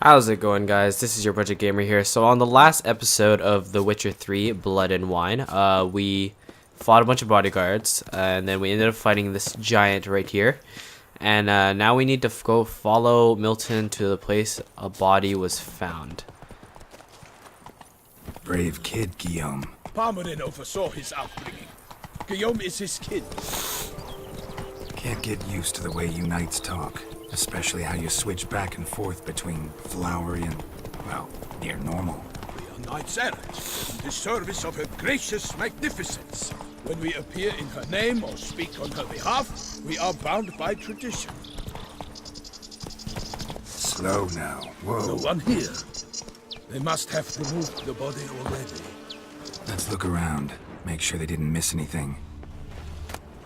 How's it going, guys? This is your Budget Gamer here. So on the last episode of The Witcher 3 Blood and Wine, we fought a bunch of bodyguards, and then we ended up fighting this giant right here. And now we need to go follow Milton to the place a body was found. Brave kid, Guillaume. Parmarin oversaw his upbringing. Guillaume is his kid. Can't get used to the way you knights talk. Especially how you switch back and forth between flowery and, well, near normal. We are knights errant, in the service of her gracious magnificence. When we appear in her name or speak on her behalf, we are bound by tradition. Slow now, whoa. No one here. They must have removed the body already. Let's look around, make sure they didn't miss anything.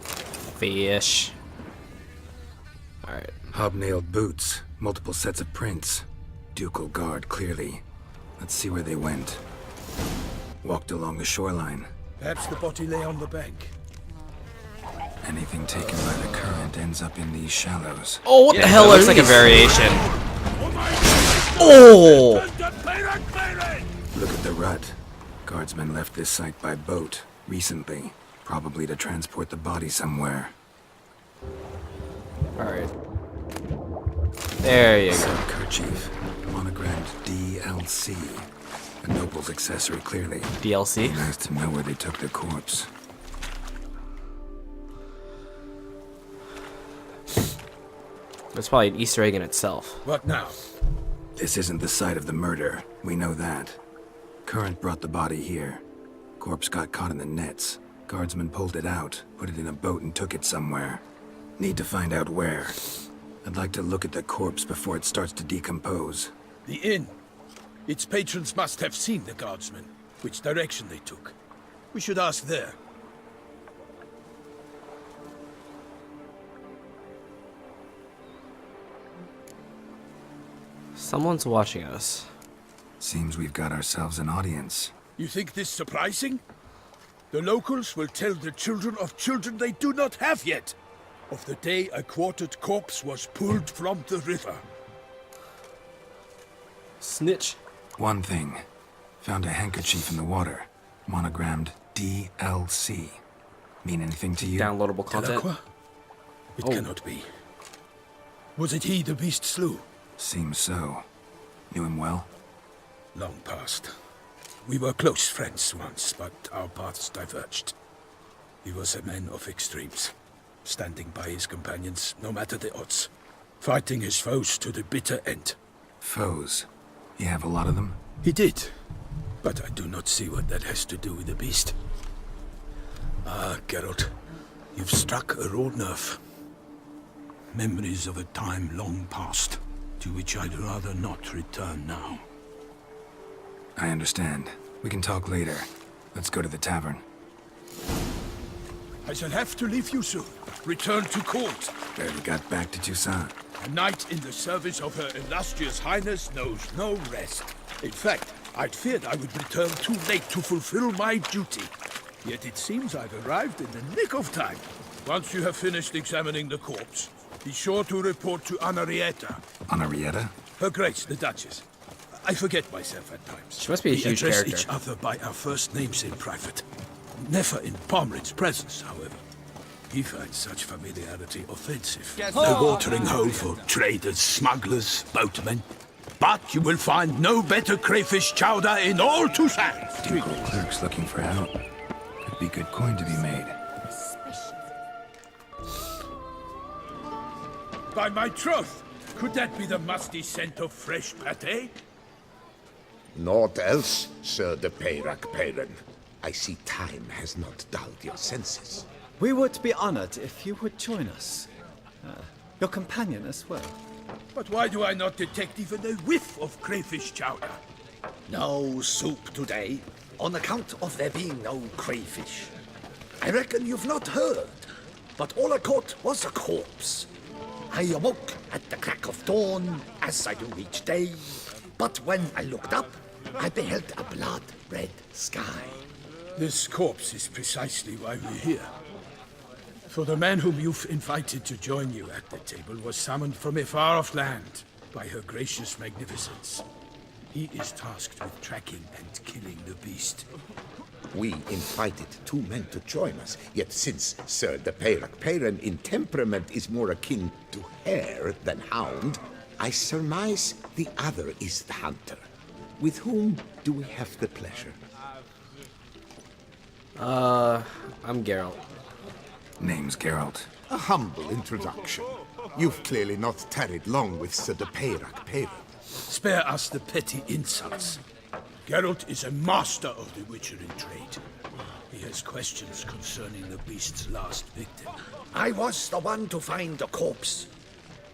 Fish. Alright. Hobnailed boots, multiple sets of prints. Ducal guard, clearly. Let's see where they went. Walked along the shoreline. Perhaps the body lay on the bank. Anything taken by the current ends up in these shallows. Oh, what the hell? Looks like a variation. Oh! Look at the rut. Guardsmen left this site by boat, recently. Probably to transport the body somewhere. Alright. There you go. Kerchief, monogrammed DLC. A noble's accessory, clearly. DLC? Nice to know where they took the corpse. That's probably an Easter egg in itself. What now? This isn't the site of the murder. We know that. Current brought the body here. Corpse got caught in the nets. Guardsmen pulled it out, put it in a boat and took it somewhere. Need to find out where. I'd like to look at the corpse before it starts to decompose. The inn. Its patrons must have seen the guardsmen, which direction they took. We should ask there. Someone's watching us. Seems we've got ourselves an audience. You think this surprising? The locals will tell the children of children they do not have yet, of the day a quartered corpse was pulled from the river. Snitch. One thing. Found a handkerchief in the water. Monogrammed DLC. Mean anything to you? Downloadable content. Delacroix? It cannot be. Was it he the beast slew? Seems so. Knew him well? Long past. We were close friends once, but our paths diverged. He was a man of extremes, standing by his companions no matter the odds, fighting his foes to the bitter end. Foes? You have a lot of them? He did, but I do not see what that has to do with the beast. Ah, Geralt, you've struck a raw nerve. Memories of a time long past, to which I'd rather not return now. I understand. We can talk later. Let's go to the tavern. I shall have to leave you soon. Return to court. Barely got back to Toussaint. A knight in the service of Her Illustrious Highness knows no rest. In fact, I'd feared I would return too late to fulfill my duty. Yet it seems I've arrived in the nick of time. Once you have finished examining the corpse, be sure to report to Anarietta. Anarietta? Her Grace, the Duchess. I forget myself at times. She must be a We huge address character. each other by our first names in private. Never in Parmarin's presence, however. He finds such familiarity offensive. A watering hole for traders, smugglers, boatmen. But you will find no better crayfish chowder in all Toussaint. Ducal clerks looking for help. Could be good coin to be made. By my troth, could that be the musty scent of fresh pâté? Naught else, Sir de Peyrac-Peyran. I see time has not dulled your senses. We would be honored if you would join us. Your companion as well. But why do I not detect even a whiff of crayfish chowder? No soup today, on account of there being no crayfish. I reckon you've not heard, but all I caught was a corpse. I awoke at the crack of dawn, as I do each day, but when I looked up, I beheld a blood-red sky. This corpse is precisely why we're here. For the man whom you've invited to join you at the table was summoned from a far-off land. by her gracious magnificence. He is tasked with tracking and killing the beast. We invited 2 men to join us, yet since Sir de Peyrak in temperament is more akin to hare than hound, I surmise the other is the hunter. With whom do we have the pleasure? I'm Geralt. Name's Geralt. A humble introduction. You've clearly not tarried long with Sir de Peyrak. Spare us the petty insults. Geralt is a master of the witchery trade. He has questions concerning the beast's last victim. I was the one to find the corpse.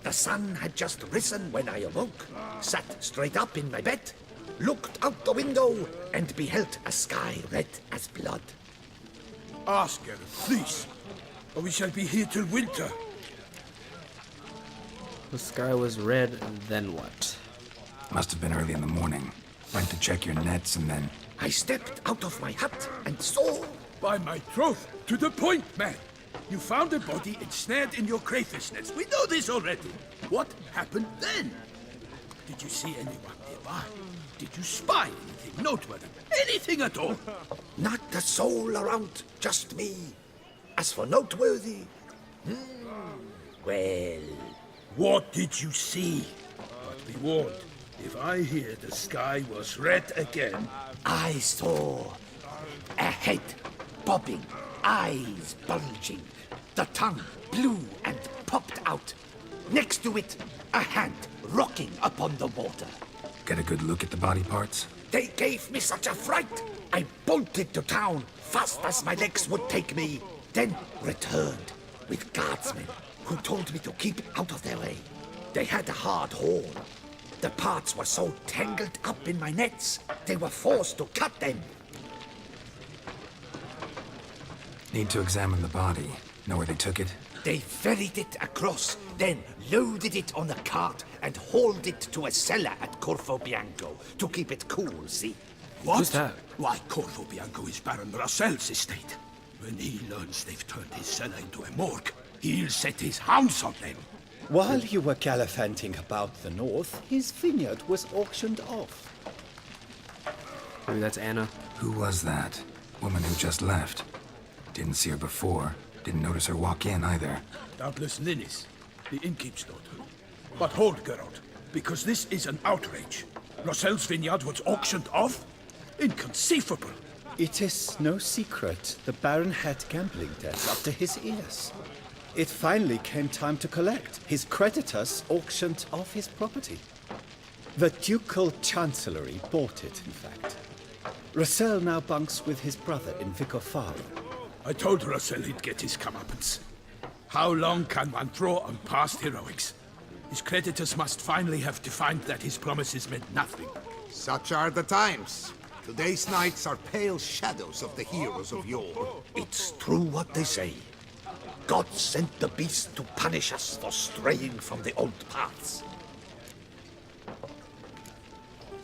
The sun had just risen when I awoke, sat straight up in my bed, looked out the window, and beheld a sky red as blood. Ask Geralt, please, or we shall be here till winter. The sky was red, then what? Must have been early in the morning. Went to check your nets and then... I stepped out of my hut and saw... By my troth, to the point, man. You found a body ensnared in your crayfish nets. We know this already. What happened then? Did you see anyone nearby? Did you spy anything noteworthy? Anything at all? Not a soul around, just me. As for noteworthy... well... What did you see? But be warned, if I hear the sky was red again... I saw a head bobbing, eyes bulging, the tongue blue and popped out. Next to it, a hand rocking upon the water. Get a good look at the body parts? They gave me such a fright. I bolted to town fast as my legs would take me, then returned with guardsmen who told me to keep out of their way. They had a hard haul. The parts were so tangled up in my nets, they were forced to cut them. Need to examine the body. Know where they took it? They ferried it across, then loaded it on a cart and hauled it to a cellar at Corvo Bianco to keep it cool, see? What? Who's that? Why, Corvo Bianco is Baron Russell's estate. When he learns they've turned his cellar into a morgue, he'll set his hounds on them. While you were gallivanting about the north, his vineyard was auctioned off. Maybe that's Anna. Who was that? Woman who just left. Didn't see her before. Didn't notice her walk in either. Doubtless Linnis, the innkeep's daughter. But hold, Geralt, because this is an outrage. Russell's vineyard was auctioned off? Inconceivable. It is no secret the Baron had gambling debts up to his ears. It finally came time to collect. His creditors auctioned off his property. The Ducal Chancellery bought it, in fact. Russell now bunks with his brother in Vicofaro. I told Russell he'd get his comeuppance. How long can one throw on past heroics? His creditors must finally have defined that his promises meant nothing. Such are the times. Today's knights are pale shadows of the heroes of yore. It's true what they say. God sent the beast to punish us for straying from the old paths.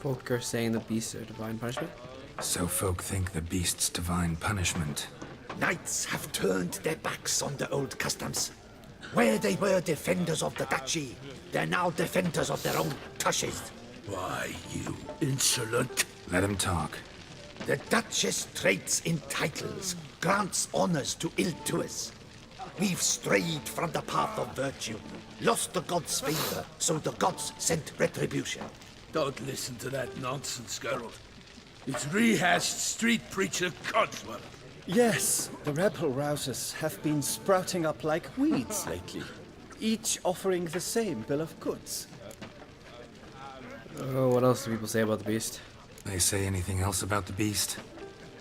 Folk are saying the beasts are divine punishment? So folk think the beast's divine punishment. Knights have turned their backs on the old customs. Where they were defenders of the duchy, they're now defenders of their own tushes. Why, you insolent... Let him talk. The Duchess trades in titles, grants honors to ill-doers. We've strayed from the path of virtue, lost the gods' favor, so the gods sent retribution. Don't listen to that nonsense, Geralt. It's rehashed street preacher Codswell. Yes, the rebel rousers have been sprouting up like weeds lately, each offering the same bill of goods. Oh, what else do people say about the beast? They say anything else about the beast?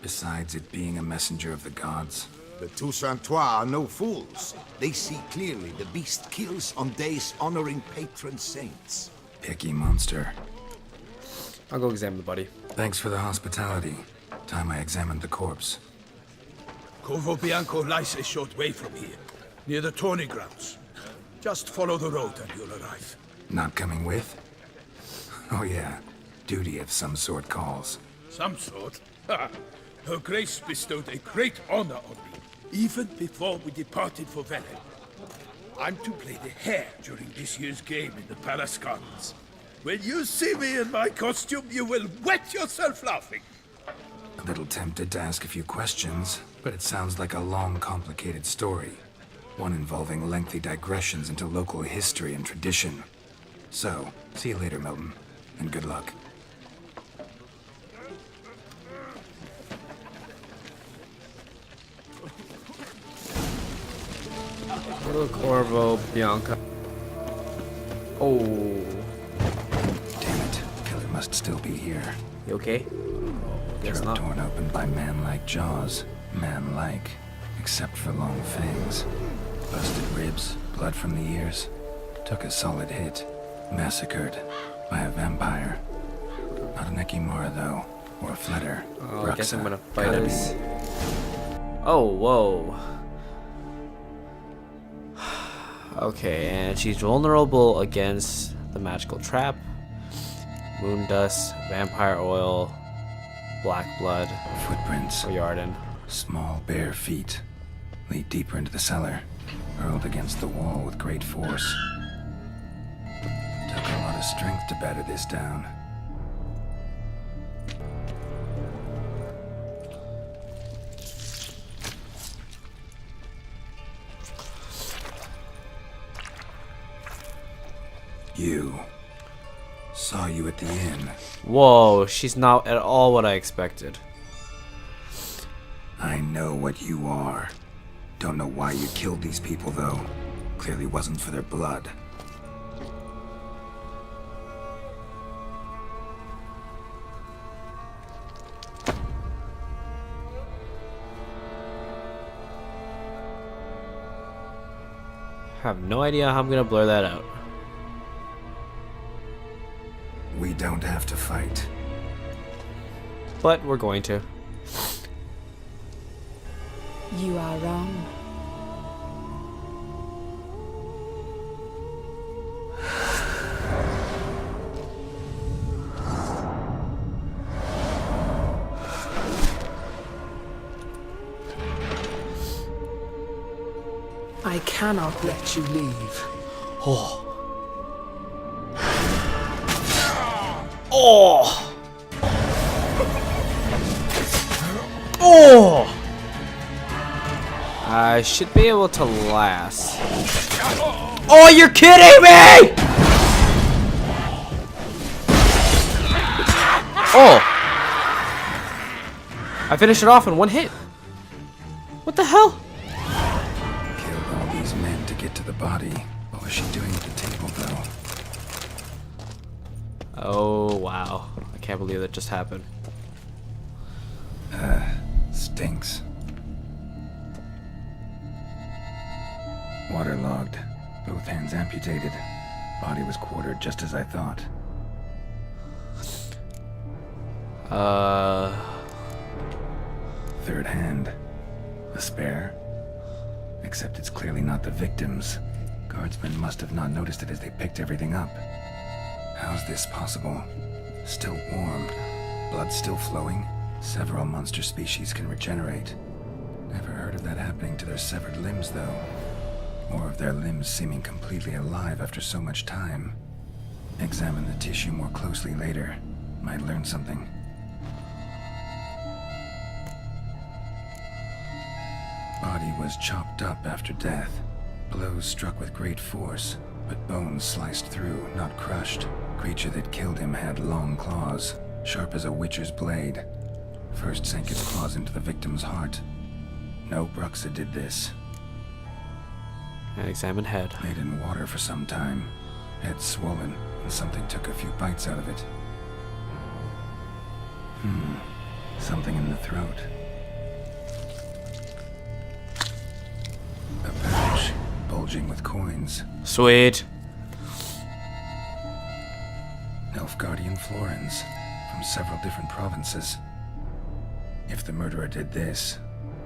Besides it being a messenger of the gods? The Toussaintois are no fools. They see clearly the beast kills on days honoring patron saints. Picky monster. I'll go examine the body. Thanks for the hospitality. Time I examined the corpse. Corvo Bianco lies a short way from here, near the tourney grounds. Just follow the road and you'll arrive. Not coming with? Oh yeah, duty of some sort calls. Some sort? Ha! Her Grace bestowed a great honor on me, even before we departed for Velen. I'm to play the hare during this year's game in the Palace Gardens. When you see me in my costume, you will wet yourself laughing. A little tempted to ask a few questions, but it sounds like a long, complicated story. One involving lengthy digressions into local history and tradition. So, see you later, Milton, and good luck. Little Corvo, Bianca. Oh. Damn it, killer must still be here. You okay? Guess Throat not. torn open by man-like jaws. Man-like, except for long fangs. Busted ribs, blood from the ears. Took a solid hit. Massacred by a vampire. Not an Ekimura, though. Or a Fletter. Oh, I guess I'm gonna fight Gotta us. be. Oh, whoa. Okay, and she's vulnerable against the magical trap, moon dust, vampire oil, black blood, Footprints. or Yarden. Small, bare feet. Lead deeper into the cellar. Hurled against the wall with great force. Took a lot of strength to batter this down. You. Saw you at the inn. Whoa, she's not at all what I expected. I know what you are. Don't know why you killed these people, though. Clearly wasn't for their blood. I have no idea how I'm gonna blur that out. We don't have to fight. But we're going to. You are wrong. I cannot let you leave. Oh. Oh. Oh. I should be able to last. Oh, you're kidding me! Oh. I finished it off in one hit. What the hell? Killed all these men to get to the body. What was she doing at the table, though? Oh, wow. I can't believe that just happened. Stinks. Waterlogged. Both hands amputated. Body was quartered just as I thought. Third hand. A spare? Except it's clearly not the victim's. Guardsmen must have not noticed it as they picked everything up. How's this possible? Still warm. Blood still flowing? Several monster species can regenerate. Never heard of that happening to their severed limbs, though. Or of their limbs seeming completely alive after so much time. Examine the tissue more closely later. Might learn something. Body was chopped up after death. Blows struck with great force, but bones sliced through, not crushed. Creature that killed him had long claws, sharp as a witcher's blade. First sank its claws into the victim's heart. No Bruxa did this. And examine head. Laid in water for some time. Head swollen, and something took a few bites out of it. Something in the throat. A pouch, bulging with coins. Sweet. Nilfgaardian florins, from several different provinces. If the murderer did this,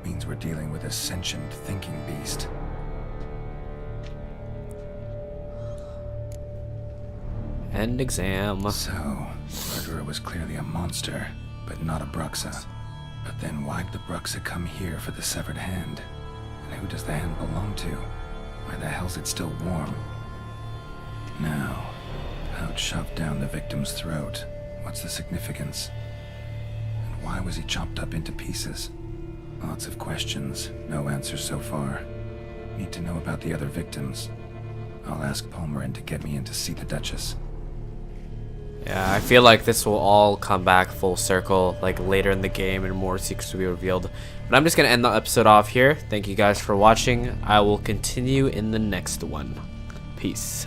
means we're dealing with a sentient thinking beast. End exam. So, murderer was clearly a monster, but not a Bruxa. But then why'd the Bruxa come here for the severed hand? And who does the hand belong to? Why the hell's it still warm? Now, pouch shoved down the victim's throat. What's the significance? And why was he chopped up into pieces? Lots of questions, no answers so far. Need to know about the other victims. I'll ask Palmerin to get me in to see the Duchess. Yeah, I feel like this will all come back full circle, like later in the game, and more secrets will be revealed. But I'm just gonna end the episode off here. Thank you guys for watching. I will continue in the next one. Peace.